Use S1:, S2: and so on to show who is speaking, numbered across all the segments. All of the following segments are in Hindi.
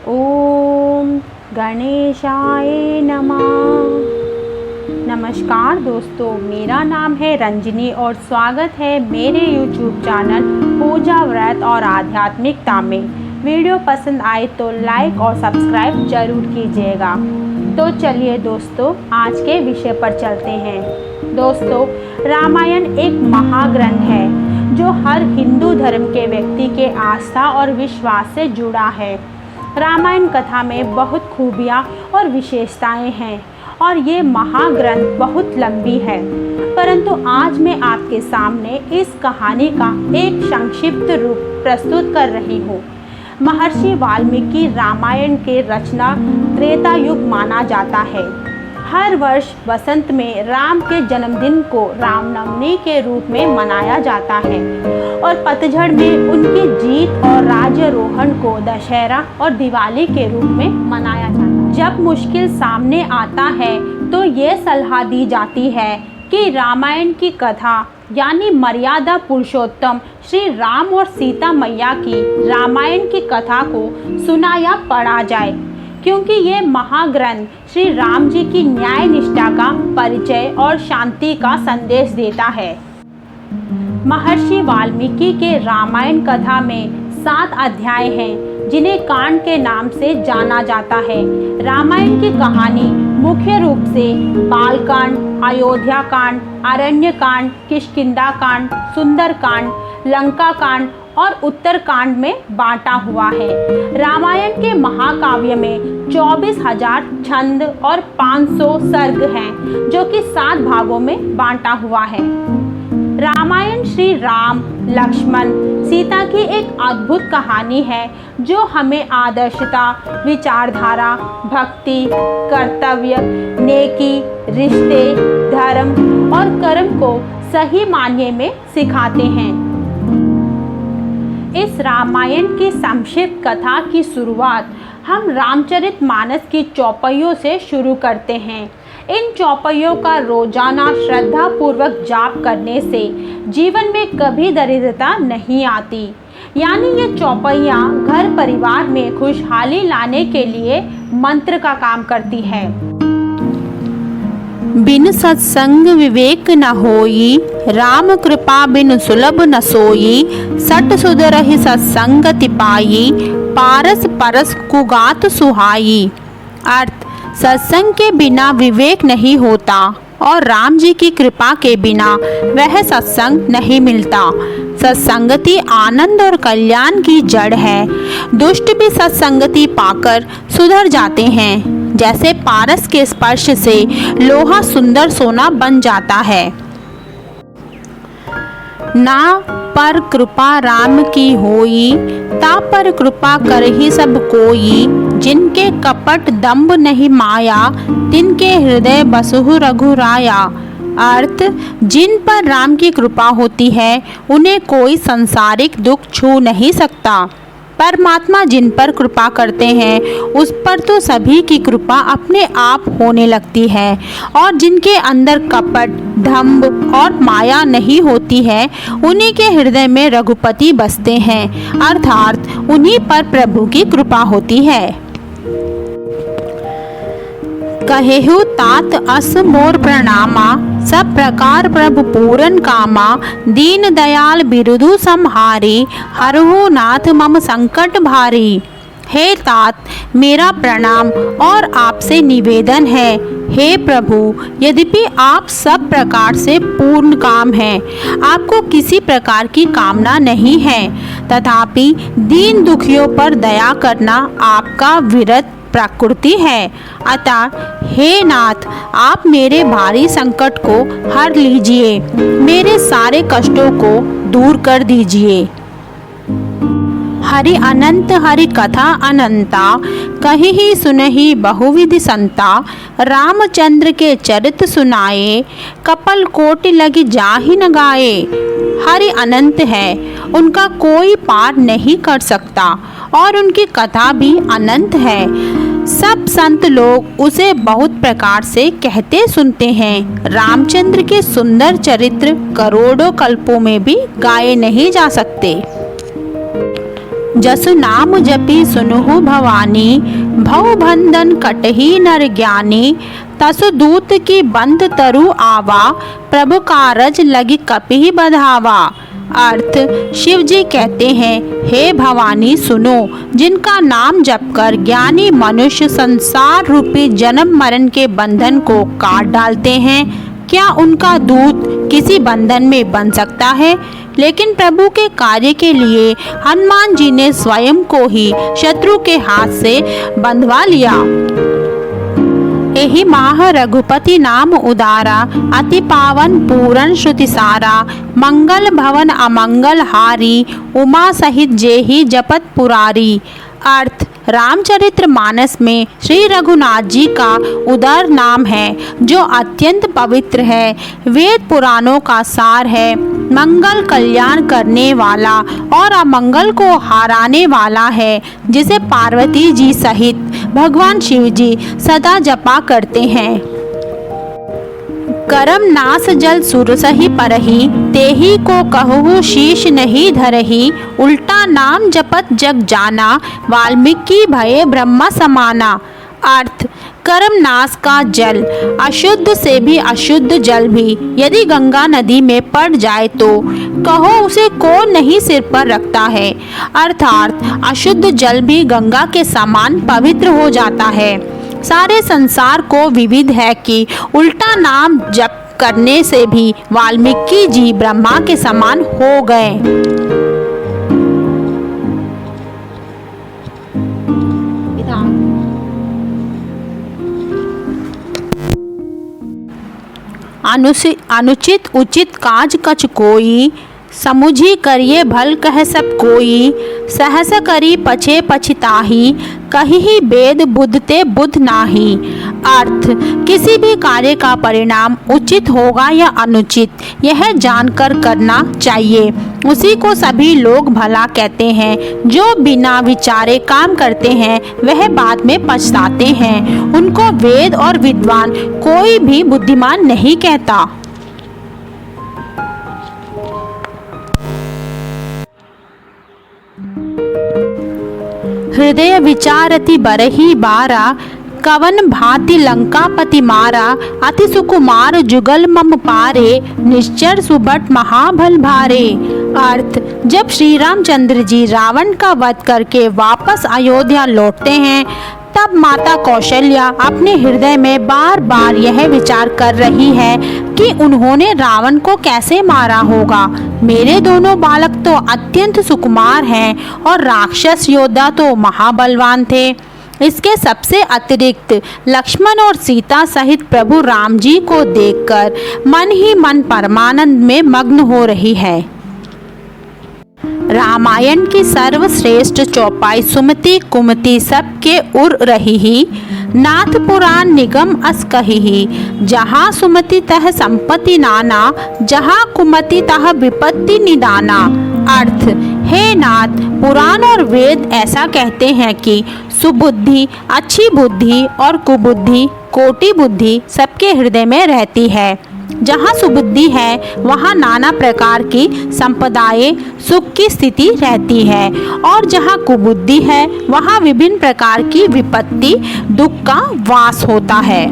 S1: ओम गणेशाय नमः। नमस्कार दोस्तों, मेरा नाम है रंजनी और स्वागत है मेरे YouTube चैनल पूजा व्रत और आध्यात्मिकता में। वीडियो पसंद आए तो लाइक और सब्सक्राइब जरूर कीजिएगा। तो चलिए दोस्तों, आज के विषय पर चलते हैं। दोस्तों, रामायण एक महाग्रंथ है जो हर हिंदू धर्म के व्यक्ति के आस्था और विश्वास से जुड़ा है। रामायण कथा में बहुत खूबियाँ और विशेषताएं हैं और ये महाग्रंथ बहुत लंबी है, परंतु आज मैं आपके सामने इस कहानी का एक संक्षिप्त रूप प्रस्तुत कर रही हूँ। महर्षि वाल्मीकि रामायण के रचना त्रेता युग माना जाता है। हर वर्ष वसंत में राम के जन्मदिन को रामनवमी के रूप में मनाया जाता है और पतझड़ में उनकी जीत और राज्यारोहण को दशहरा और दिवाली के रूप में मनाया जाता है। जब मुश्किल सामने आता है तो ये सलाह दी जाती है कि रामायण की कथा यानी मर्यादा पुरुषोत्तम श्री राम और सीता मैया की रामायण की कथा को सुना या पढ़ा जाए, क्योंकि ये महाग्रंथ श्री राम जी की न्याय निष्ठा का परिचय और शांति का संदेश देता है। महर्षि वाल्मीकि के रामायण कथा में 7 अध्याय हैं, जिन्हें कांड के नाम से जाना जाता है। रामायण की कहानी मुख्य रूप से बालकांड, अयोध्या कांड, अरण्य कांड, किष्किंधा कांड, सुंदर कांड, लंका कांड और उत्तरकांड में बांटा हुआ है। रामायण के महाकाव्य में 24,000 छंद और 500 सर्ग हैं, जो कि 7 भागों में बांटा हुआ है। रामायण श्री राम, लक्ष्मण, सीता की एक अद्भुत कहानी है जो हमें आदर्शता, विचारधारा, भक्ति, कर्तव्य, नेकी, रिश्ते, धर्म और कर्म को सही मायने में सिखाते हैं। इस रामायण की संक्षिप्त कथा की शुरुआत हम रामचरितमानस की चौपाइयों से शुरू करते हैं। इन चौपाइयों का रोजाना श्रद्धा पूर्वक जाप करने से जीवन में कभी दरिद्रता नहीं आती। यानी ये चौपाइयाँ घर परिवार में खुशहाली लाने के लिए मंत्र का काम करती है। बिन सत्संग विवेक न होई, राम कृपा बिन सुलभ न सोई, सट सुधरहि सत्संगति पाई, पारस परस कुगात सुहाई। अर्थ, सत्संग के बिना विवेक नहीं होता और राम जी की कृपा के बिना वह सत्संग नहीं मिलता। सत्संगति आनंद और कल्याण की जड़ है। दुष्ट भी सत्संगति पाकर सुधर जाते हैं। जैसे पारस के स्पर्श से लोहा सुंदर सोना बन जाता है। ना पर कृपा राम की होई, ता पर कृपा करहि सब कोई, जिनके कपट दंभ नहीं माया, तिनके हृदय बसहु रघुराया। अर्थ, जिन पर राम की कृपा होती है उन्हें कोई सांसारिक दुख छू नहीं सकता। परमात्मा जिन पर कृपा करते हैं उस पर तो सभी की कृपा अपने आप होने लगती है, और जिनके अंदर कपट, दंभ और माया नहीं होती है उन्हीं के हृदय में रघुपति बसते हैं, अर्थात उन्हीं पर प्रभु की कृपा होती है। कहेहु तात अस मोर प्रणामा, सब प्रकार प्रभु पूरन कामा, दीन दयाल बिरुदु संहारी, हरहु नाथ मम संकट भारी। हे तात, मेरा प्रणाम और आपसे निवेदन है। हे प्रभु, यद्यपि आप सब प्रकार से पूर्ण काम हैं, आपको किसी प्रकार की कामना नहीं है, तथापि दीन दुखियों पर दया करना आपका विरत प्रकृति है। अतः हे नाथ, आप मेरे भारी संकट को हर लीजिए, मेरे सारे कष्टों को दूर कर दीजिए। हरि अनंत हरि कथा अनंता, कहीं ही सुनहि बहुविधि संता, रामचंद्र के चरित सुनाए, कपल कोटि लगी जाहि न गाए। हरि अनंत है, उनका कोई पार नहीं कर सकता और उनकी कथा भी अनंत है। सब संत लोग उसे बहुत प्रकार से कहते सुनते हैं। रामचंद्र के सुंदर चरित्र करोड़ों कल्पों में भी गाए नहीं जा सकते। जसु नाम जपि सुनुहु भवानी, भव बंधन कटहि नर ज्ञानी। तसु दूत की बंद तरु आवा, प्रभु कारज लगी कपि बधावा। अर्थ, शिव जी कहते हैं, हे भवानी सुनो, जिनका नाम जपकर ज्ञानी मनुष्य संसार रूपी जन्म मरण के बंधन को काट डालते हैं, क्या उनका दूत किसी बंधन में बन सकता है? लेकिन प्रभु के कार्य के लिए हनुमान जी ने स्वयं को ही शत्रु के हाथ से बंधवा लिया। एहि माह रघुपति नाम उदारा, अति पावन पूरन श्रुति सारा। मंगल भवन अमंगल हारी, उमा सहित जेहि जपत पुरारी। अर्थ, रामचरित्र मानस में श्री रघुनाथ जी का उदार नाम है, जो अत्यंत पवित्र है, वेद पुराणों का सार है, मंगल कल्याण करने वाला और अमंगल को हराने वाला है, जिसे पार्वती जी सहित भगवान शिव जी सदा जपा करते हैं। करम नास जल सुरसहि परहि, तेहि को कहु शीश नहीं धरहि। उल्टा नाम जपत जग जाना, वाल्मीकि भये ब्रह्म समाना। अर्थ, कर्म नाश का जल, अशुद्ध से भी अशुद्ध जल भी यदि गंगा नदी में पड़ जाए तो कहो उसे कौन नहीं सिर पर रखता है। अर्थात अशुद्ध जल भी गंगा के समान पवित्र हो जाता है। सारे संसार को विविध है कि उल्टा नाम जप करने से भी वाल्मीकि जी ब्रह्मा के समान हो गए। अनुचित उचित काज कछ कोई, समुझी करिए भल कह सब कोई। सहस करी पछे पछताही, कहीं वेद बुद्ध ते बुद्ध नाही। अर्थ, किसी भी कार्य का परिणाम उचित होगा या अनुचित, यह जानकर करना चाहिए। उसी को सभी लोग भला कहते हैं। जो बिना विचारे काम करते हैं वह बाद में पछताते हैं। उनको वेद और विद्वान कोई भी बुद्धिमान नहीं कहता। हृदय विचारति बरही बारा, कवन भांति लंकापति मारा। अति सुकुमार जुगल मम पारे, निश्चर सुबट महाबल भारे। अर्थ, जब श्री रामचंद्र जी रावण का वध करके वापस अयोध्या लौटते हैं, तब माता कौशल्या अपने हृदय में बार बार यह विचार कर रही है कि उन्होंने रावण को कैसे मारा होगा। मेरे दोनों बालक तो अत्यंत सुकुमार हैं और राक्षस योद्धा तो महाबलवान थे। इसके सबसे अतिरिक्त लक्ष्मण और सीता सहित प्रभु राम जी को देखकर मन ही मन परमानंद में मग्न हो रही है। रामायण की सर्वश्रेष्ठ चौपाई सुमति कुमति सबके उर रही ही, नाथ पुराण निगम अस कही। जहाँ सुमति तह संपत्ति नाना, जहाँ कुमति तह विपत्ति निदाना। अर्थ, हे नाथ, पुराण और वेद ऐसा कहते हैं कि सुबुद्धि, अच्छी बुद्धि और कुबुद्धि, कोटि बुद्धि सबके हृदय में रहती है। जहाँ सुबुद्धि है वहाँ नाना प्रकार की संपदाएं, सुख की स्थिति रहती है, और जहाँ कुबुद्धि है वहाँ विभिन्न प्रकार की विपत्ति, दुख का वास होता है।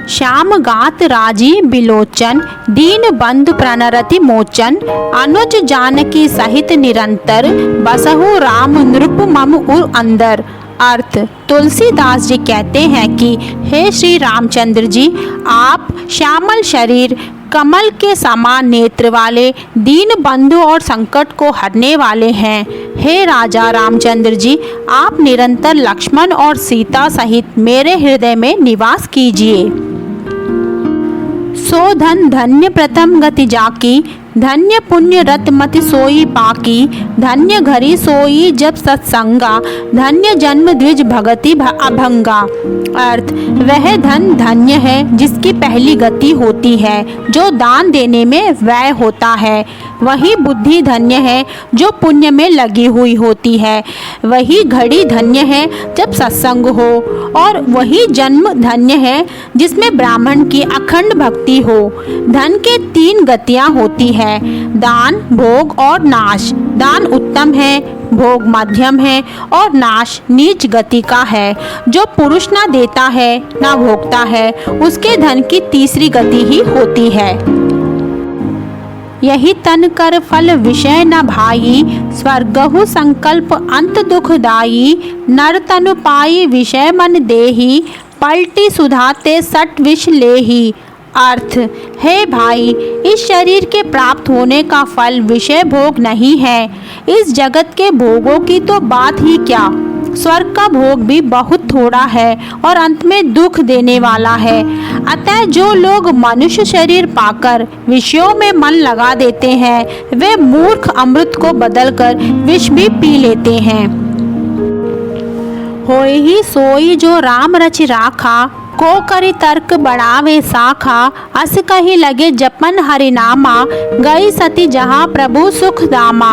S1: श्याम गात राजी बिलोचन, दीन बंधु प्रणरति मोचन। अनुज जानकी सहित निरंतर, बसहु राम नृप मम उर अंदर। अर्थ, तुलसीदास जी कहते हैं कि हे श्री रामचंद्र जी, आप श्यामल शरीर, कमल के समान नेत्र वाले, दीन बंधु और संकट को हरने वाले हैं। हे राजा रामचंद्र जी, आप निरंतर लक्ष्मण और सीता सहित मेरे हृदय में निवास कीजिए। सो धन धन्य प्रथम गति जाकी, धन्य पुण्य रत मति सोई पाकी। धन्य घरी सोई जब सत्संगा, धन्य जन्म द्विज भगति अभंगा। अर्थ, वह धन धन्य है जिसकी पहली गति होती है, जो दान देने में व्यय होता है। वही बुद्धि धन्य है जो पुण्य में लगी हुई होती है, वही घड़ी धन्य है जब सत्संग हो, और वही जन्म धन्य है जिसमें ब्राह्मण की अखंड भक्ति हो। धन के 3 गतियाँ होती है, दान, भोग और नाश। दान उत्तम है, भोग मध्यम है और नाश नीच गति का है। जो पुरुष ना देता है ना भोगता है, उसके धन की तीसरी गति ही होती है। यही तन कर फल विषय न भाई, स्वर्गहु संकल्प अंत दुखदाई। नर तनु पाई विषय मन देही, पलटी सुधाते सट विष लेही। अर्थ, हे भाई, इस शरीर के प्राप्त होने का फल विषय भोग नहीं है। इस जगत के भोगों की तो बात ही क्या, स्वर्ग का भोग भी बहुत थोड़ा है और अंत में दुख देने वाला है। अतः जो लोग मनुष्य शरीर पाकर विषयों में मन लगा देते हैं, वे मूर्ख अमृत को बदलकर विष भी पी लेते हैं। होय ही सोई जो राम रचि राखा, को करी तर्क बढ़ावे साखा। अस कही लगे जपन हरिनामा, गई सती जहाँ प्रभु सुख दामा।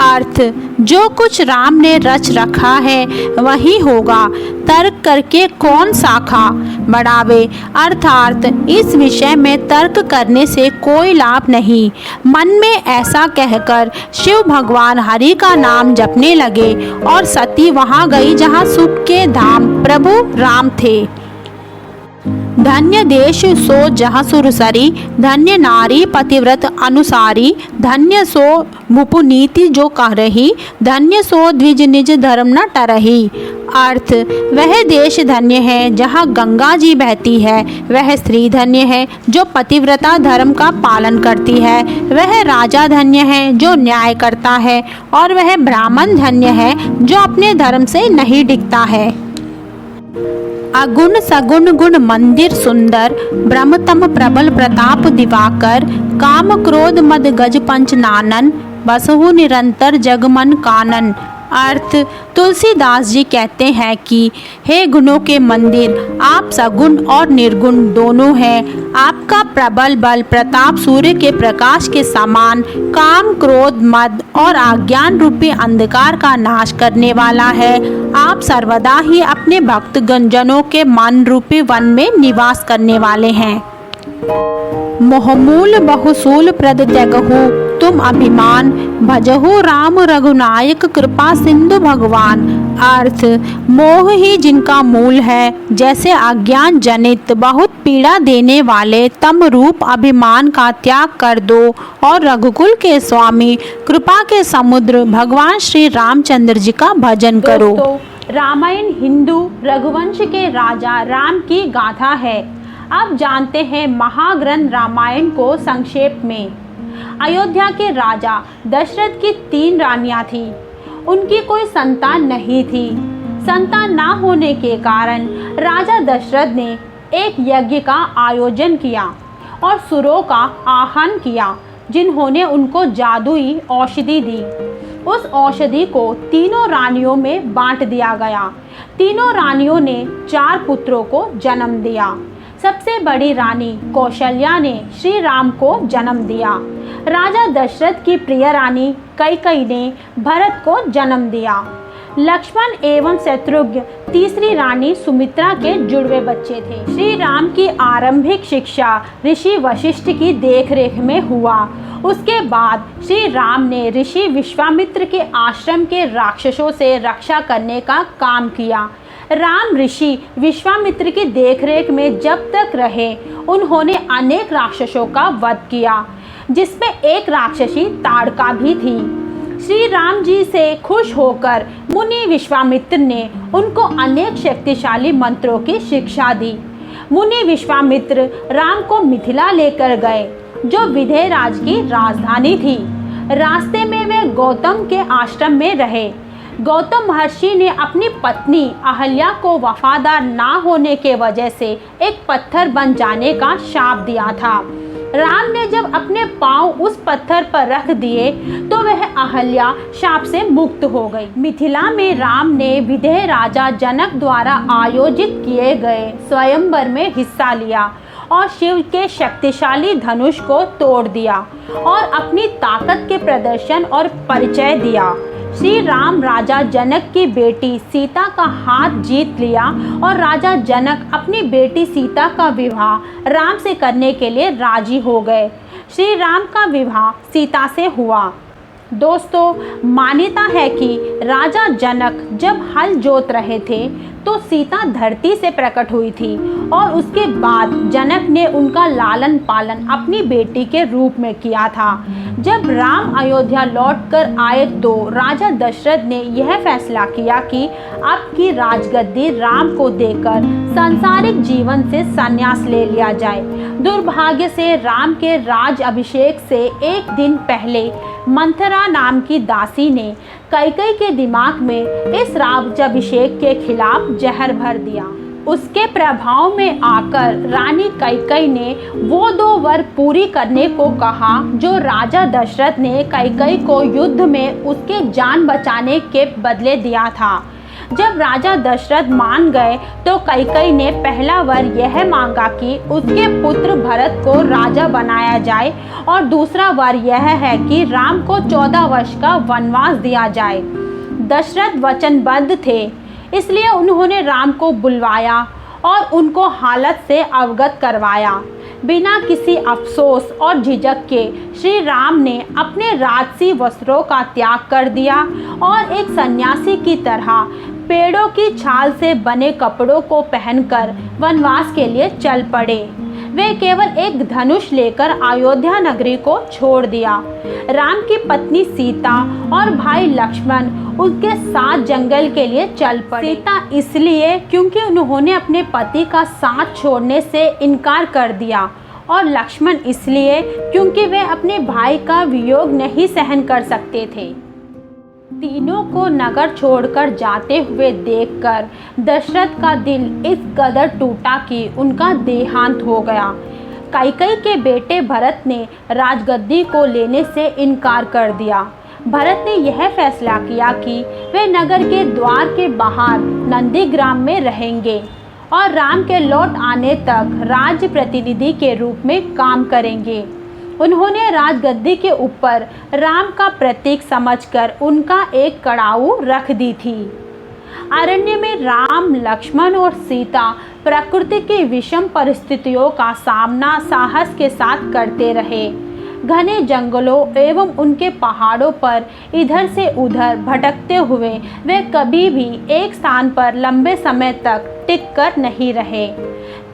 S1: अर्थ, जो कुछ राम ने रच रखा है वही होगा, तर्क करके कौन शाखा बढ़ावे। अर्थात इस विषय में तर्क करने से कोई लाभ नहीं। मन में ऐसा कहकर शिव भगवान हरि का नाम जपने लगे और सती वहाँ गई जहाँ सुख के धाम प्रभु राम थे। धन्य देश सो जहाँ सुरसरी, धन्य नारी पतिव्रत अनुसारी। धन्य सो भूपुनीति जो कह रही, धन्य सो द्विज निज धर्म न टरही। अर्थ, वह देश धन्य है जहाँ गंगा जी बहती है, वह स्त्री धन्य है जो पतिव्रता धर्म का पालन करती है, वह राजा धन्य है जो न्याय करता है, और वह ब्राह्मण धन्य है जो अपने धर्म से नहीं डिगता है। अगुण सगुण गुण मंदिर सुंदर, ब्रह्मतम प्रबल प्रताप दिवाकर। काम क्रोध मद गज पंच नानन, बसहु निरंतर जगमन कानन। अर्थ, तुलसीदास जी कहते हैं कि हे गुणों के मंदिर, आप सगुण और निर्गुण दोनों हैं। आपका प्रबल बल प्रताप सूर्य के प्रकाश के समान, काम क्रोध मद और अज्ञान रूपी अंधकार का नाश करने वाला है। आप सर्वदा ही अपने भक्त गंजनों के मन रूपी वन में निवास करने वाले हैं। मोहमूल बहुसूल प्रद त्यगहु तुम अभिमान, भजहु राम रघुनायक कृपा सिंधु भगवान। अर्थ, मोह ही जिनका मूल है, जैसे अज्ञान जनित बहुत पीड़ा देने वाले तम रूप अभिमान का त्याग कर दो और रघुकुल के स्वामी कृपा के समुद्र भगवान श्री रामचंद्र जी का भजन करो। रामायण हिंदू रघुवंश के राजा राम की गाथा है। अब जानते हैं महाग्रंथ रामायण को संक्षेप में। अयोध्या के राजा दशरथ की 3 रानियां थीं। उनकी कोई संतान नहीं थी। संतान ना होने के कारण राजा दशरथ ने एक यज्ञ का आयोजन किया और सुरों का आह्वान किया, जिन्होंने उनको जादुई औषधि दी। उस औषधि को तीनों रानियों में बांट दिया गया। तीनों रानियों ने 4 पुत्रों को जन्म दिया। सबसे बड़ी रानी कौशल्या ने श्री राम को जन्म दिया। राजा दशरथ की प्रिय रानी कैकेयी ने भरत को जन्म दिया। लक्ष्मण एवं शत्रुघ्न तीसरी रानी सुमित्रा के जुड़वे बच्चे थे। श्री राम की आरंभिक शिक्षा ऋषि वशिष्ठ की देखरेख में हुआ। उसके बाद श्री राम ने ऋषि विश्वामित्र के आश्रम के राक्षसों से रक्षा करने का काम किया। राम ऋषि विश्वामित्र की देखरेख में जब तक रहे, उन्होंने अनेक राक्षसों का वध किया, जिसमें एक राक्षसी ताड़का भी थी। श्री राम जी से खुश होकर मुनि विश्वामित्र ने उनको अनेक शक्तिशाली मंत्रों की शिक्षा दी। मुनि विश्वामित्र राम को मिथिला लेकर गए, जो विदेहराज की राजधानी थी। रास्ते में वे गौतम के आश्रम में रहे। गौतम महर्षि ने अपनी पत्नी अहल्या को वफादार ना होने के वजह से एक पत्थर बन जाने का शाप दिया था। राम ने जब अपने पांव उस पत्थर पर रख दिए तो वह अहल्या शाप से मुक्त हो गई। मिथिला में राम ने विदेह राजा जनक द्वारा आयोजित किए गए स्वयंवर में हिस्सा लिया और शिव के शक्तिशाली धनुष को तोड़ दिया और अपनी ताकत के प्रदर्शन और परिचय दिया। श्री राम राजा जनक की बेटी सीता का हाथ जीत लिया और राजा जनक अपनी बेटी सीता का विवाह राम से करने के लिए राजी हो गए। श्री राम का विवाह सीता से हुआ। दोस्तों, मान्यता है कि राजा जनक जब हल जोत रहे थे तो सीता धरती से प्रकट हुई थी और उसके बाद जनक ने उनका लालन पालन अपनी बेटी के रूप में किया था। जब राम अयोध्या लौटकर आए तो राजा दशरथ ने यह फैसला किया कि अब की राजगद्दी राम को देकर सांसारिक जीवन से संन्यास ले लिया जाए। दुर्भाग्य से राम के राज अभिषेक से एक दिन पहले मंथरा नाम की दासी ने कैकेयी के दिमाग में इस राज्याभिषेक के खिलाफ जहर भर दिया। उसके प्रभाव में आकर रानी कैकेयी ने वो 2 वर पूरी करने को कहा जो राजा दशरथ ने कैकेयी को युद्ध में उसके जान बचाने के बदले दिया था। जब राजा दशरथ मान गए तो कैकेयी ने पहला वर यह मांगा कि उसके पुत्र भरत को राजा बनाया जाए और दूसरा वर यह है कि राम को 14 वर्ष का वनवास दिया जाए। दशरथ वचनबद्ध थे, इसलिए उन्होंने राम को बुलवाया और उनको हालत से अवगत करवाया। बिना किसी अफसोस और झिझक के श्री राम ने अपने राजसी वस्त्रों का त्याग कर दिया और एक सन्यासी की तरह पेड़ों की छाल से बने कपड़ों को पहनकर वनवास के लिए चल पड़े। वे केवल एक धनुष लेकर अयोध्या नगरी को छोड़ दिया। राम की पत्नी सीता और भाई लक्ष्मण उनके साथ जंगल के लिए चल पड़े। सीता इसलिए क्योंकि उन्होंने अपने पति का साथ छोड़ने से इनकार कर दिया और लक्ष्मण इसलिए क्योंकि वे अपने भाई का वियोग नहीं सहन कर सकते थे। तीनों को नगर छोड़कर जाते हुए देखकर दशरथ का दिल इस कदर टूटा कि उनका देहांत हो गया। कैकेयी के बेटे भरत ने राजगद्दी को लेने से इनकार कर दिया। भरत ने यह फैसला किया कि वे नगर के द्वार के बाहर नंदीग्राम में रहेंगे और राम के लौट आने तक राज्य प्रतिनिधि के रूप में काम करेंगे। उन्होंने राजगद्दी के ऊपर राम का प्रतीक समझकर उनका एक कड़ाऊ रख दी थी। अरण्य में राम, लक्ष्मण और सीता प्रकृति की विषम परिस्थितियों का सामना साहस के साथ करते रहे। घने जंगलों एवं उनके पहाड़ों पर इधर से उधर भटकते हुए वे कभी भी एक स्थान पर लंबे समय तक टिक कर नहीं रहे।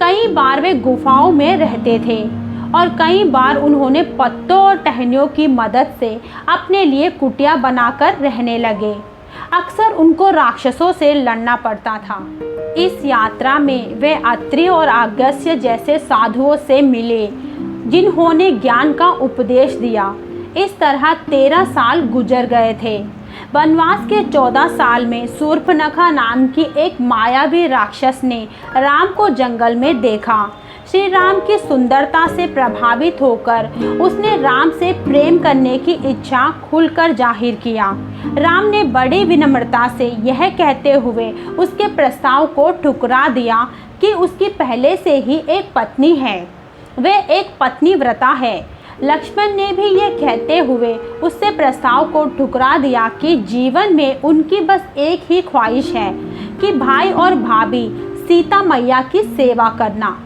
S1: कई बार वे गुफाओं में रहते थे और कई बार उन्होंने पत्तों और टहनियों की मदद से अपने लिए कुटिया बनाकर रहने लगे। अक्सर उनको राक्षसों से लड़ना पड़ता था। इस यात्रा में वे अत्रि और अगस्त्य जैसे साधुओं से मिले जिन्होंने ज्ञान का उपदेश दिया। इस तरह 13 साल गुजर गए थे। वनवास के 14 साल में शूर्पणखा नाम की एक मायावी राक्षस ने राम को जंगल में देखा। श्री राम की सुंदरता से प्रभावित होकर उसने राम से प्रेम करने की इच्छा खुलकर जाहिर किया। राम ने बड़ी विनम्रता से यह कहते हुए उसके प्रस्ताव को ठुकरा दिया कि उसकी पहले से ही एक पत्नी है, वे एक पत्नीव्रता है। लक्ष्मण ने भी यह कहते हुए उससे प्रस्ताव को ठुकरा दिया कि जीवन में उनकी बस एक ही ख्वाहिश है कि भाई और भाभी सीता मैया की सेवा करना।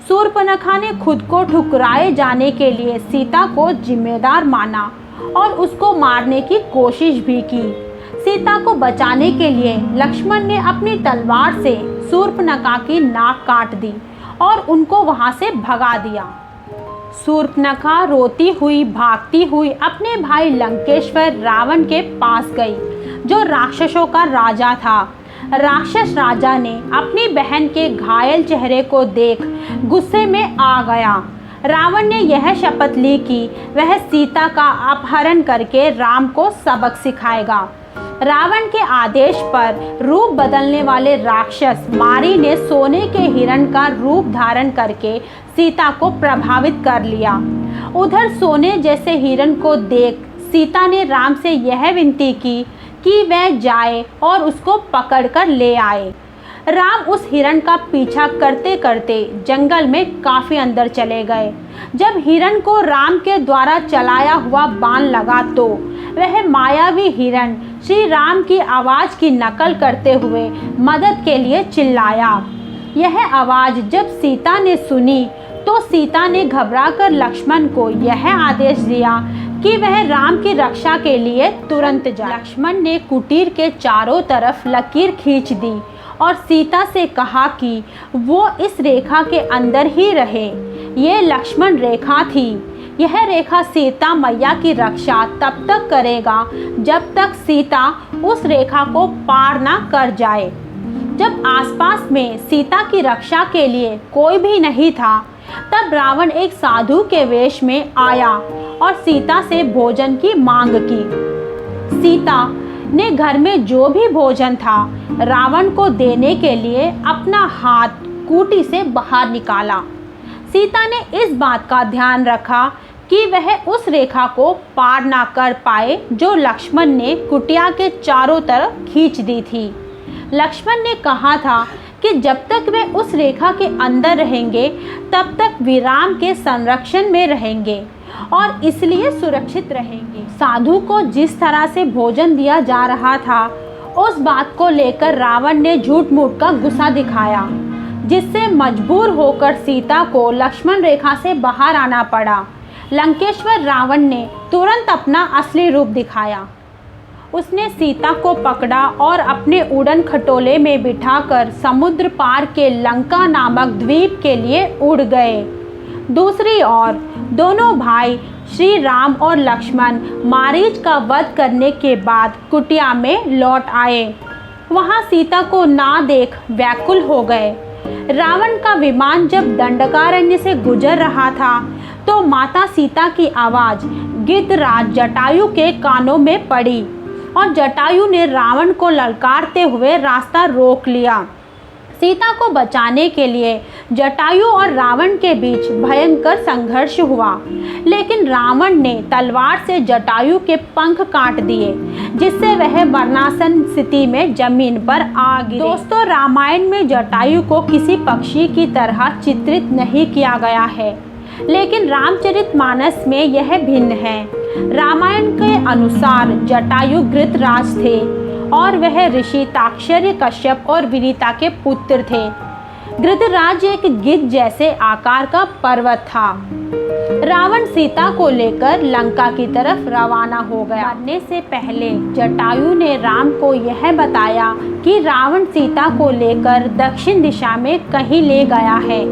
S1: शूर्पणखा ने खुद को ठुकराए जाने के लिए सीता को जिम्मेदार माना और उसको मारने की कोशिश भी की। सीता को बचाने के लिए लक्ष्मण ने अपनी तलवार से शूर्पणखा की नाक काट दी और उनको वहां से भगा दिया। शूर्पणखा रोती हुई भागती हुई अपने भाई लंकेश्वर रावण के पास गई, जो राक्षसों का राजा था। राक्षस राजा ने अपनी बहन के घायल चेहरे को देख गुस्से में आ गया। रावण ने यह शपथ ली कि वह सीता का अपहरण करके राम को सबक सिखाएगा। रावण के आदेश पर रूप बदलने वाले राक्षस मारी ने सोने के हिरण का रूप धारण करके सीता को प्रभावित कर लिया। उधर सोने जैसे हिरण को देख सीता ने राम से यह विनती की कि वह जाए और उसको पकड़कर ले आए। राम उस हिरण का पीछा करते करते जंगल में काफी अंदर चले गए। जब हिरण को राम के द्वारा चलाया हुआ बाण लगा तो वह मायावी हिरण श्री राम की आवाज की नकल करते हुए मदद के लिए चिल्लाया। यह आवाज जब सीता ने सुनी तो सीता ने घबराकर लक्ष्मण को यह आदेश दिया कि वह राम की रक्षा के लिए तुरंत जाए। लक्ष्मण ने कुटीर के चारों तरफ लकीर खींच दी और सीता से कहा कि वो इस रेखा के अंदर ही रहे। ये लक्ष्मण रेखा थी। यह रेखा सीता मैया की रक्षा तब तक करेगा जब तक सीता उस रेखा को पार ना कर जाए। जब आसपास में सीता की रक्षा के लिए कोई भी नहीं था, तब रावण एक साधु के वेश में आया और सीता से भोजन की मांग की। सीता ने घर में जो भी भोजन था रावण को देने के लिए अपना हाथ कूटी से बाहर निकाला। सीता ने इस बात का ध्यान रखा कि वह उस रेखा को पार ना कर पाए जो लक्ष्मण ने कुटिया के चारों तरफ खींच दी थी। लक्ष्मण ने कहा था कि जब तक वे उस रेखा के अंदर रहेंगे तब तक वे राम के संरक्षण में रहेंगे और इसलिए सुरक्षित रहेंगे। साधु को जिस तरह से भोजन दिया जा रहा था उस बात को लेकर रावण ने झूठ मूठ का गुस्सा दिखाया, जिससे मजबूर होकर सीता को लक्ष्मण रेखा से बाहर आना पड़ा। लंकेश्वर रावण ने तुरंत अपना असली रूप दिखाया। उसने सीता को पकड़ा और अपने उड़न खटोले में बिठाकर समुद्र पार के लंका नामक द्वीप के लिए उड़ गए। दूसरी ओर दोनों भाई श्री राम और लक्ष्मण मारीच का वध करने के बाद कुटिया में लौट आए। वहां सीता को ना देख व्याकुल हो गए। रावण का विमान जब दंडकारण्य से गुजर रहा था तो माता सीता की आवाज़ गिद्धराज जटायु के कानों में पड़ी और जटायु ने रावण को ललकारते हुए रास्ता रोक लिया। सीता को बचाने के लिए जटायु और रावण के बीच भयंकर संघर्ष हुआ, लेकिन रावण ने तलवार से जटायु के पंख काट दिए, जिससे वह मरणासन स्थिति में जमीन पर आ गिरे। दोस्तों, रामायण में जटायु को किसी पक्षी की तरह चित्रित नहीं किया गया है, लेकिन रामचरितमानस में यह भिन्न है। रामायण के अनुसार जटायु घृतराज थे और वह ऋषि ताक्षर्य कश्यप और विनीता के पुत्र थे। घृतराज एक गिद्ध जैसे आकार का पर्वत था। रावण सीता को लेकर लंका की तरफ रवाना हो गया। मरने से पहले जटायु ने राम को यह बताया कि रावण सीता को लेकर दक्षिण दिशा में कहीं ले गया है।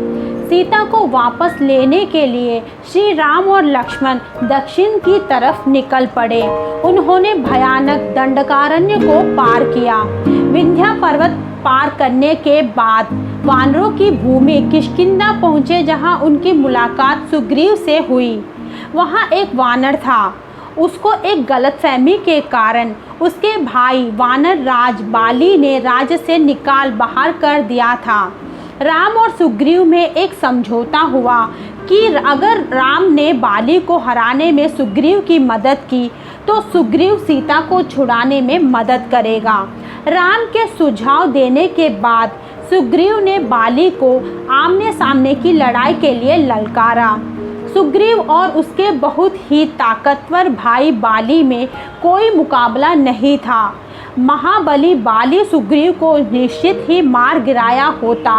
S1: सीता को वापस लेने के लिए श्री राम और लक्ष्मण दक्षिण की तरफ निकल पड़े। उन्होंने भयानक दंडकारण्य को पार किया। विंध्या पर्वत पार करने के बाद वानरों की भूमि किष्किंधा पहुँचे, जहाँ उनकी मुलाकात सुग्रीव से हुई। वहाँ एक वानर था। उसको एक गलतफहमी के कारण उसके भाई वानर राज बाली ने राज्य से निकाल बाहर कर दिया था। राम और सुग्रीव में एक समझौता हुआ कि अगर राम ने बाली को हराने में सुग्रीव की मदद की तो सुग्रीव सीता को छुड़ाने में मदद करेगा। राम के सुझाव देने के बाद सुग्रीव ने बाली को आमने सामने की लड़ाई के लिए ललकारा। सुग्रीव और उसके बहुत ही ताकतवर भाई बाली में कोई मुकाबला नहीं था। महाबली बाली सुग्रीव को निश्चित ही मार गिराया होता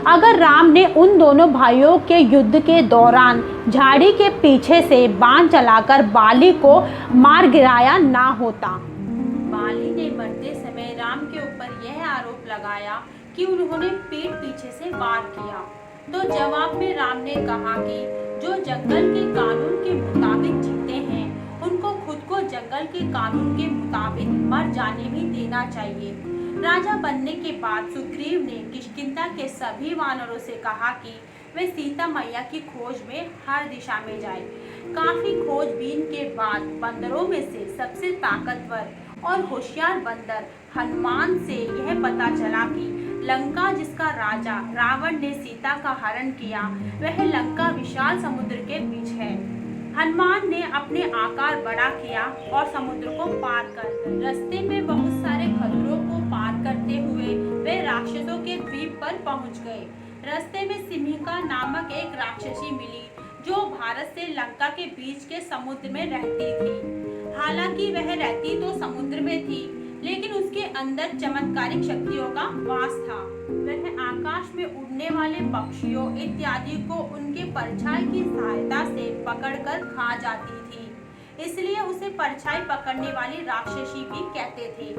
S1: अगर राम ने उन दोनों भाइयों के युद्ध के दौरान झाड़ी के पीछे से बाण चलाकर बाली को मार गिराया ना होता। बाली ने मरते समय राम के ऊपर यह आरोप लगाया कि उन्होंने पीठ पीछे से वार किया। तो जवाब में राम ने कहा कि जो जंगल के कानून के मुताबिक जीते हैं उनको खुद को जंगल के कानून के मुताबिक मर जाने भी देना चाहिए। राजा बनने के बाद सुग्रीव ने किष्किंधा के सभी वानरों से कहा कि वे सीता मैया की खोज में हर दिशा में जाए। काफी खोजबीन के बाद बंदरों में से सबसे ताकतवर और होशियार बंदर हनुमान से यह पता चला कि लंका जिसका राजा रावण ने सीता का हरण किया वह लंका विशाल समुद्र के बीच है। हनुमान ने अपने आकार बड़ा किया और समुद्र को पार कर रास्ते में बहुत सारे खतरों को पार करते हुए वे राक्षसों के द्वीप पर पहुंच गए। रास्ते में सिमिका नामक एक राक्षसी मिली जो भारत से लंका के बीच के समुद्र में रहती थी। हालांकि वह रहती तो समुद्र में थी, लेकिन उसके अंदर चमत्कारिक शक्तियों का वास था। वह आकाश में उड़ने वाले पक्षियों इत्यादि को उनके परछाई की सहायता से पकड़कर खा जाती थी, इसलिए उसे परछाई पकड़ने वाली राक्षसी भी कहते थे।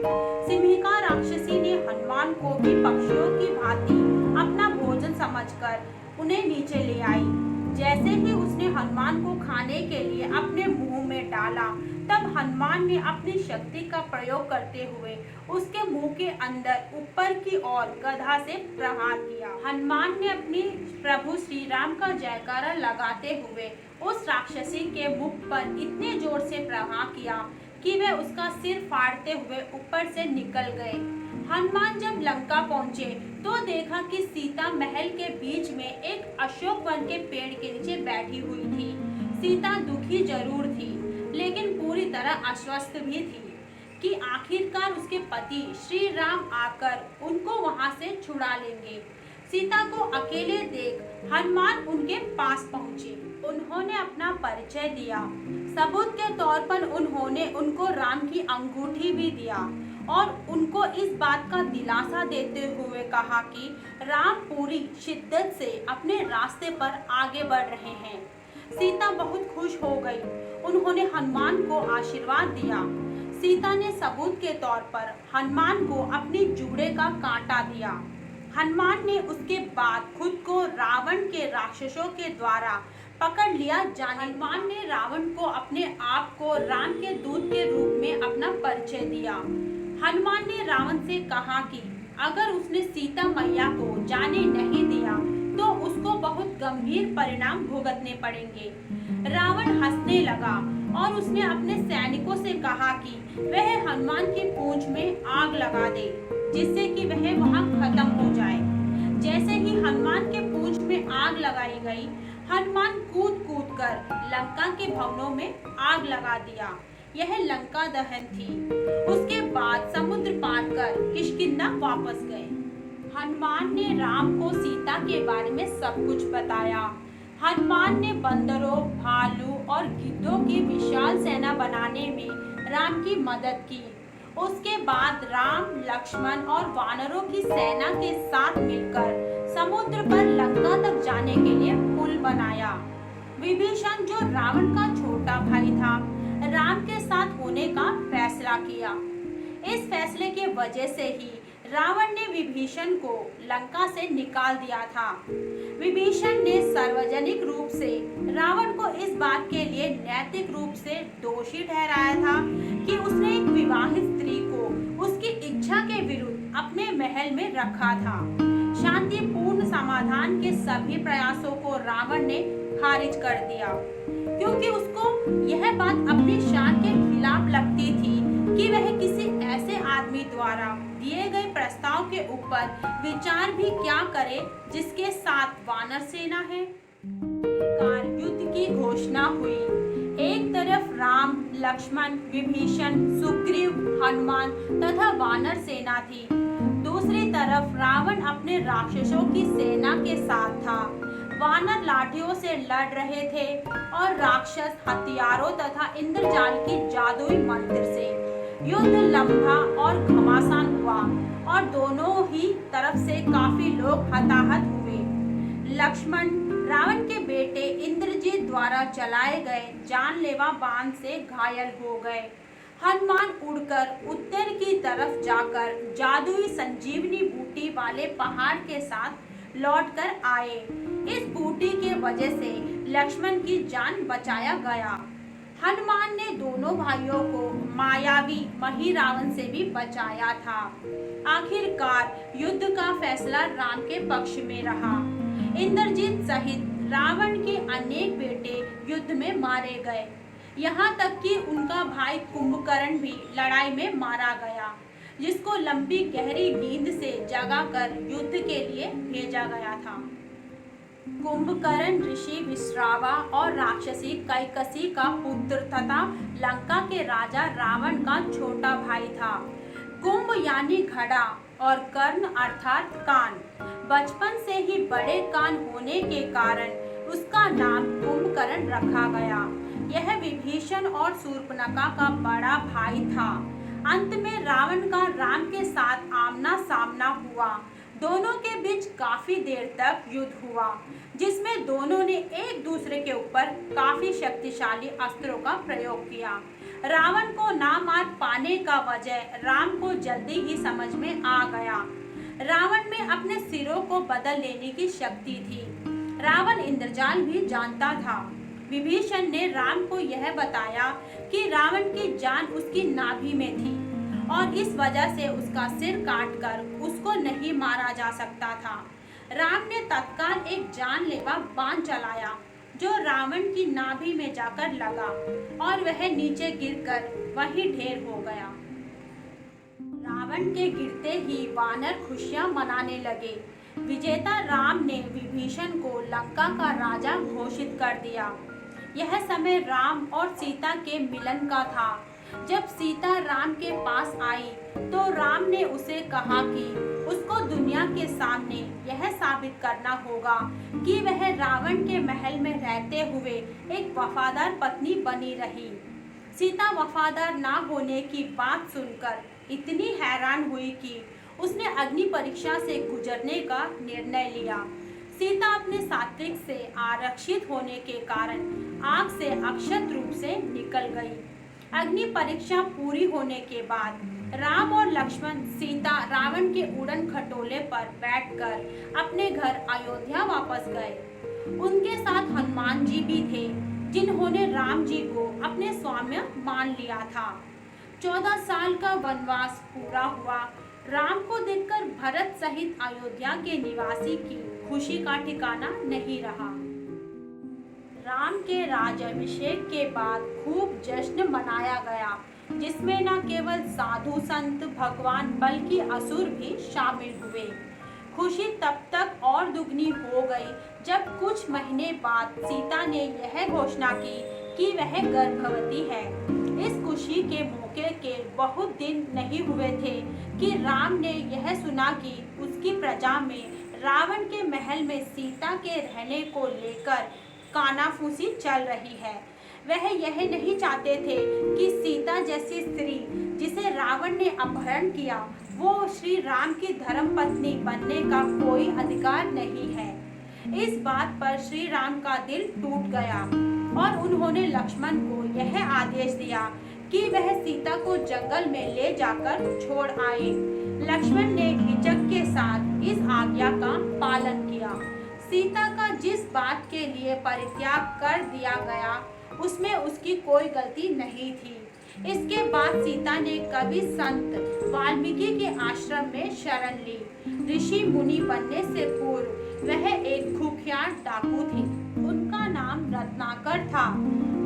S1: सिमिका राक्षसी ने हनुमान को भी पक्षियों की भांति अपना भोजन समझकर उन्हें नीचे ले आई। जैसे ही उसने हनुमान को खाने के लिए अपने मुंह में डाला, तब हनुमान ने अपनी शक्ति का प्रयोग करते हुए उसके मुंह के अंदर ऊपर की ओर गदा से प्रहार किया। हनुमान ने अपनी प्रभु श्री राम का जयकारा लगाते हुए उस राक्षसी के मुख पर इतने जोर से प्रहार किया कि वह उसका सिर फाड़ते हुए ऊपर से निकल गए। हनुमान जब लंका पहुंचे तो देखा कि सीता महल के बीच में एक अशोक वन के पेड़ के नीचे बैठी हुई थी। सीता दुखी जरूर थी, लेकिन पूरी तरह आश्वस्त भी थी कि आखिरकार उसके पति श्री राम आकर उनको वहां से छुड़ा लेंगे। सीता को अकेले देख हनुमान उनके पास पहुंचे। उन्होंने अपना परिचय दिया। सबूत के तौर पर उन्होंने उनको राम की अंगूठी भी दिया और उनको इस बात का दिलासा देते हुए कहा कि राम पूरी शिद्दत से अपने रास्ते पर आगे बढ़ रहे हैं। सीता बहुत खुश हो गई। उन्होंने हनुमान को आशीर्वाद दिया। सीता ने सबूत के तौर पर हनुमान को अपनी जूड़े का कांटा दिया। हनुमान ने उसके बाद खुद को रावण के राक्षसों के द्वारा पकड़ लिया जाने। हनुमान ने रावण को अपने आप को राम के दूत के रूप में अपना परिचय दिया। हनुमान ने रावण से कहा कि अगर उसने सीता मैया को जाने नहीं दिया तो उसको बहुत गंभीर परिणाम भुगतने पड़ेंगे। रावण हंसने लगा और उसने अपने सैनिकों से कहा कि वह हनुमान की पूंछ में आग लगा दे, जिससे कि वह वहां खत्म हो जाए। जैसे ही हनुमान के पूंछ में आग लगाई गई, हनुमान कूद कूद कर लंका के भवनों में आग लगा दिया। यह लंका दहन थी। उसके बाद समुद्र पार कर किष्किंधा वापस गए। हनुमान ने राम को सीता के बारे में सब कुछ बताया। हनुमान ने बंदरों, भालू और गिद्धों की विशाल सेना बनाने में राम की मदद की। उसके बाद राम, लक्ष्मण और वानरों की सेना के साथ मिलकर समुद्र पर लंका तक जाने के लिए पुल बनाया। विभीषण, जो रावण का छोटा भाई था, राम के साथ होने का फैसला किया। इस फैसले के वजह से ही रावण ने विभीषण को लंका से निकाल दिया था। विभीषण ने सार्वजनिक रूप से रावण को इस बात के लिए नैतिक रूप से दोषी ठहराया था कि उसने एक विवाहित स्त्री को उसकी इच्छा के विरुद्ध अपने महल में रखा था। शांतिपूर्ण समाधान के सभी प्रयासों को रावण ने खारिज कर दिया, क्योंकि उसको यह बात अपनी शान के खिलाफ लगती थी कि वह किसी ऐसे आदमी द्वारा दिए गए प्रस्ताव के ऊपर विचार भी क्या करे जिसके साथ वानर सेना है। युद्ध की घोषणा हुई। एक तरफ राम, लक्ष्मण, विभीषण, सुग्रीव, हनुमान तथा वानर सेना थी। दूसरी तरफ रावण अपने राक्षसों की सेना के साथ था। वानर लाठियों से लड़ रहे थे और राक्षस हथियारों तथा इंद्रजाल की जादुई मंत्र से। युद्ध लंबा और घमासान हुआ और दोनों ही तरफ से काफी लोग हताहत हुए। लक्ष्मण रावण के बेटे इंद्रजीत द्वारा चलाए गए जानलेवा बाण से घायल हो गए। हनुमान उड़कर उत्तर की तरफ जाकर जादुई संजीवनी बूटी वाले पहाड़ के साथ लौटकर आए। इस बूटी के वजह से लक्ष्मण की जान बचाया गया। हनुमान ने दोनों भाइयों को मायावी महिरावण से भी बचाया था। आखिरकार युद्ध का फैसला राम के पक्ष में रहा। इंद्रजीत सहित रावण के अनेक बेटे युद्ध में मारे गए। यहाँ तक कि उनका भाई कुंभकर्ण भी लड़ाई में मारा गया, जिसको लंबी गहरी नींद से जगाकर युद्ध के लिए भेजा गया था। कुंभकर्ण ऋषि विश्रावा और राक्षसी कैकसी का पुत्र तथा लंका के राजा रावण का छोटा भाई था। कुंभ यानी घड़ा और कर्ण अर्थात कान। बचपन से ही बड़े कान होने के कारण उसका नाम कुंभकर्ण रखा गया। यह विभीषण और शूर्पणखा का बड़ा भाई था। अंत में रावण का राम के साथ आमना सामना हुआ। दोनों के बीच काफी देर तक युद्ध हुआ, जिसमें दोनों ने एक दूसरे के ऊपर काफी शक्तिशाली अस्त्रों का प्रयोग किया। रावण को ना मार पाने का वजह राम को जल्दी ही समझ में आ गया। रावण में अपने सिरों को बदल लेने की शक्ति थी। रावण इंद्रजाल भी जानता था। विभीषण ने राम को यह बताया कि रावण की जान उसकी नाभि में थी और इस वजह से उसका सिर काटकर उसको नहीं मारा जा सकता था। राम ने तत्काल एक जानलेवा बाण चलाया जो रावण की नाभि में जाकर लगा और वह नीचे गिरकर वहीं ढेर हो गया। रावण के गिरते ही वानर खुशियां मनाने लगे। विजेता राम ने विभीषण को लंका का राजा घोषित कर दिया। यह समय राम और सीता के मिलन का था। जब सीता राम के पास आई तो राम ने उसे कहा कि उसको दुनिया के सामने यह साबित करना होगा कि वह रावण के महल में रहते हुए एक वफादार पत्नी बनी रही। सीता वफादार ना होने की बात सुनकर इतनी हैरान हुई कि उसने अग्नि परीक्षा से गुजरने का निर्णय लिया। सीता अपने सात्विक से आरक्षित होने के कारण आग से अक्षत रूप से निकल गई। अग्नि परीक्षा पूरी होने के बाद राम और लक्ष्मण सीता रावण के उड़न खटोले पर बैठकर अपने घर अयोध्या वापस गए। उनके साथ हनुमान जी भी थे, जिन्होंने राम जी को अपने स्वामी मान लिया था। 14 साल का वनवास पूरा हुआ। राम को देखकर भरत सहित अयोध्या के निवासी की खुशी का ठिकाना नहीं रहा। राम के राज्याभिषेक के बाद खूब जश्न मनाया गया, जिसमें न केवल साधु संत भगवान बल्कि असुर भी शामिल हुए। खुशी तब तक और दुगनी हो गई जब कुछ महीने बाद सीता ने यह घोषणा की कि वह गर्भवती है। इस खुशी के मौके के बहुत दिन नहीं हुए थे कि राम ने यह सुना कि उसकी प्रजा में रावण के महल में सीता के रहने को लेकर कानाफूसी चल रही है। वह यह नहीं चाहते थे कि सीता जैसी स्त्री जिसे रावण ने अपहरण किया वो श्री राम की धर्मपत्नी बनने का कोई अधिकार नहीं है। इस बात पर श्री राम का दिल टूट गया और उन्होंने लक्ष्मण को यह आदेश दिया कि वह सीता को जंगल में ले जाकर छोड़ आए। लक्ष्मण ने हिचक के साथ इस आज्ञा का पालन किया। सीता का जिस बात के लिए परित्याग कर दिया गया उसमें उसकी कोई गलती नहीं थी। इसके बाद सीता ने कवि संत वाल्मीकि के आश्रम में शरण ली। ऋषि मुनि बनने से पूर्व वह एक खूंखार डाकू थे। उनका नाम रत्नाकर था।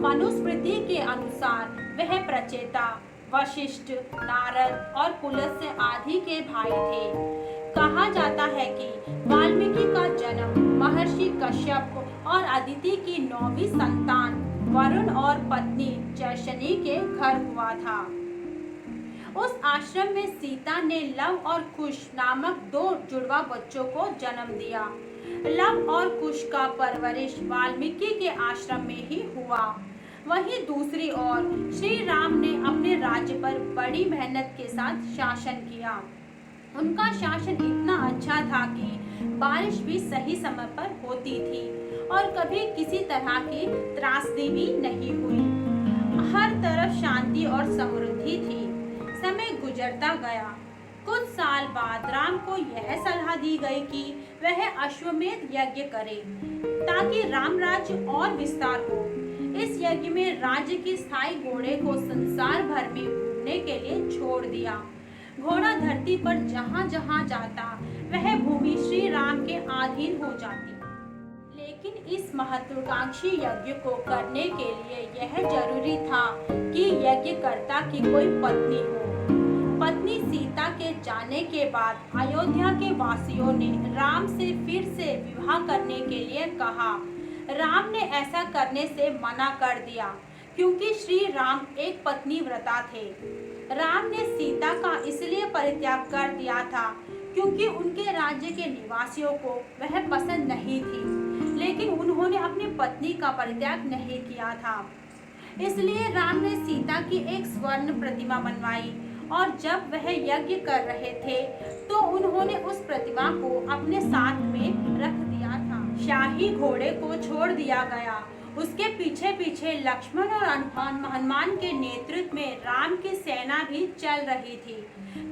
S1: मनुस्मृति के अनुसार वह प्रचेता, वशिष्ठ, नारद और पुलस्त्य आदि के भाई थे। कहा जाता है कि वाल्मीकि का जन्म महर्षि कश्यप और अदिति की 9वीं संतान वरुण और पत्नी जर्शनी के घर हुआ था। उस आश्रम में सीता ने लव और कुश नामक 2 जुड़वा बच्चों को जन्म दिया। लव और कुश का परवरिश वाल्मीकि के आश्रम में ही हुआ। वहीं दूसरी ओर श्री राम ने अपने राज्य पर बड़ी मेहनत के साथ शासन किया। उनका शासन इतना अच्छा था कि बारिश भी सही समय पर होती थी और कभी किसी तरह की त्रासदी भी नहीं हुई। हर तरफ शांति और समृद्धि थी। समय गुजरता गया। कुछ साल बाद राम को यह सलाह दी गई कि वह अश्वमेध यज्ञ करे ताकि राम राज्य और विस्तार हो। इस यज्ञ में राज्य की स्थायी घोड़े को संसार भर में घूमने के लिए छोड़ दिया। घोड़ा धरती पर जहाँ जहाँ जाता वह भूमि श्री राम के अधीन हो जाती। लेकिन इस महत्वाकांक्षी यज्ञ को करने के लिए यह जरूरी था कि यज्ञकर्ता की कोई पत्नी हो। पत्नी सीता के जाने के बाद अयोध्या के वासियों ने राम से फिर से विवाह करने के लिए कहा। राम ने ऐसा करने से मना कर दिया क्योंकि श्री राम एक पत्नी व्रता थे। राम ने सीता का इसलिए परित्याग कर दिया था क्योंकि उनके राज्य के निवासियों को वह पसंद नहीं थी, लेकिन उन्होंने अपनी पत्नी का परित्याग नहीं किया था। इसलिए राम ने सीता की एक स्वर्ण प्रतिमा बनवाई और जब वह यज्ञ कर रहे थे तो उन्होंने उस प्रतिमा को अपने साथ में रख दिया था। शाही घोड़े को छोड़ दिया गया। उसके पीछे पीछे लक्ष्मण और हनुमान के नेतृत्व में राम की सेना भी चल रही थी।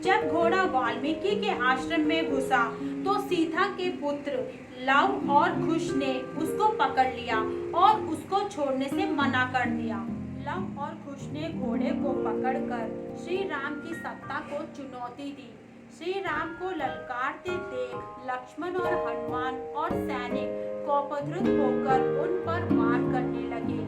S1: जब घोड़ा वाल्मीकि के आश्रम में घुसा तो सीता के पुत्र लव और कुश ने उसको पकड़ लिया और उसको छोड़ने से मना कर दिया। लव और कुश ने घोड़े को पकड़कर श्री राम की सत्ता को चुनौती दी। श्री राम को ललकारते देख लक्ष्मण और हनुमान और सैनिक कोपद्रुत होकर उन पर वार करने लगे।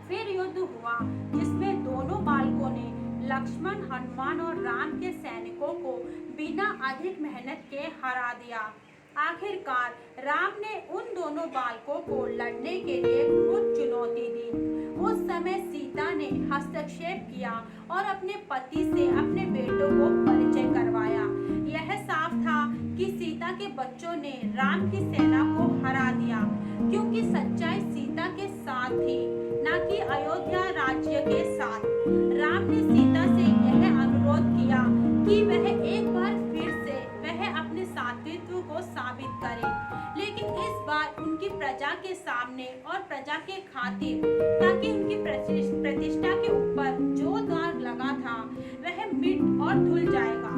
S1: फिर युद्ध हुआ जिसमें दोनों बालकों ने लक्ष्मण, हनुमान और राम के सैनिकों को बिना अधिक मेहनत के हरा दिया। आखिरकार राम ने उन दोनों बालकों को लड़ने के लिए खुद चुनौती दी। उस समय सीता ने हस्तक्षेप किया और अपने पति से अपने बेटों को परिचय करवाया। यह साफ था कि सीता के बच्चों ने राम की सेना को हरा दिया, क्योंकि सच्चाई सीता के साथ थी, न कि अयोध्या राज्य के साथ। राम ने सीता से यह अनुरोध किया कि वह एक बार फिर से वह अपने सात्वित्व को साबित करे, लेकिन इस बार उनकी प्रजा के सामने और प्रजा के खातिर, ताकि उनकी प्रतिष्ठा के ऊपर जो दाग लगा था वह मिट और धुल जाएगा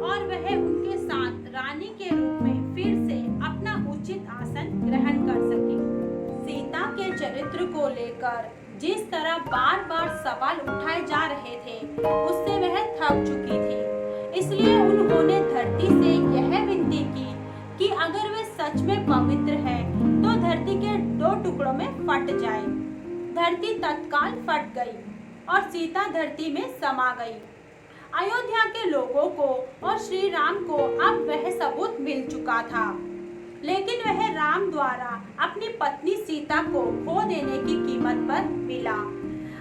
S1: और वह उनके साथ रानी के रूप में फिर से अपना उचित आसन ग्रहण कर सके। सीता के चरित्र को लेकर जिस तरह बार बार सवाल उठाए जा रहे थे, उससे वह थक चुकी थी। इसलिए उन्होंने धरती से यह विनती की कि अगर वे सच में पवित्र है तो धरती के 2 टुकड़ों में फट जाए। धरती तत्काल फट गई और सीता धरती में समा गई। अयोध्या के लोगों को और श्री राम को अब वह सबूत मिल चुका था, लेकिन वह राम द्वारा अपनी पत्नी सीता को खो देने की कीमत पर मिला।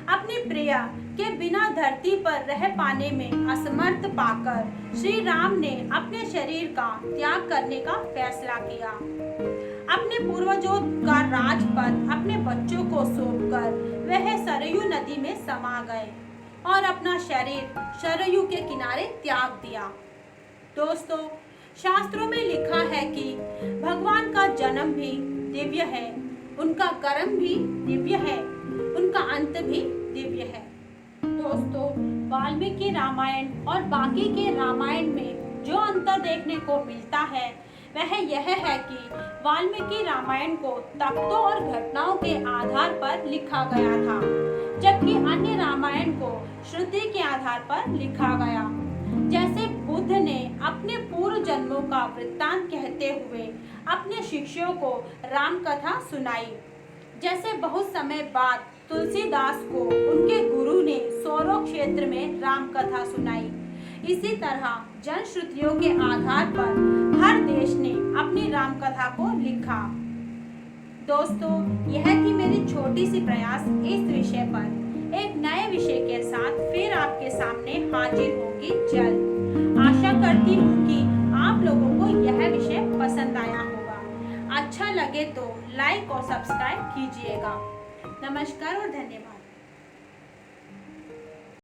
S1: अपनी प्रिया के बिना धरती पर रह पाने में असमर्थ पाकर श्री राम ने अपने शरीर का त्याग करने का फैसला किया। अपने पूर्वजों का राजपद अपने बच्चों को सौंपकर वह सरयू नदी में समा गए और अपना शरीर सरयू के किनारे त्याग दिया। दोस्तों, शास्त्रों में लिखा है कि भगवान का जन्म भी दिव्य है, उनका कर्म भी दिव्य है, उनका अंत भी दिव्य है। दोस्तों, वाल्मीकि रामायण और बाकी के रामायण में जो अंतर देखने को मिलता है वह यह है कि वाल्मीकि रामायण को तथ्यों और घटनाओं के आधार पर लिखा गया था, जबकि अन्य रामायण को श्रुति के आधार पर लिखा गया। जैसे बुद्ध ने अपने पूर्व जन्मों का वृत्तांत कहते हुए अपने शिष्यों को राम कथा सुनाई, जैसे बहुत समय बाद तुलसीदास को उनके गुरु ने सौरव क्षेत्र में राम कथा सुनाई, इसी तरह जनश्रुतियों के आधार पर हर देश ने अपनी राम कथा को लिखा। दोस्तों, यह थी मेरी छोटी सी प्रयास इस विषय पर। एक नए विषय के साथ फिर आपके सामने हाजिर होगी जल्द। आशा करती हूँ कि आप लोगों को यह विषय पसंद आया होगा। अच्छा लगे तो लाइक और सब्सक्राइब कीजिएगा। नमस्कार और धन्यवाद।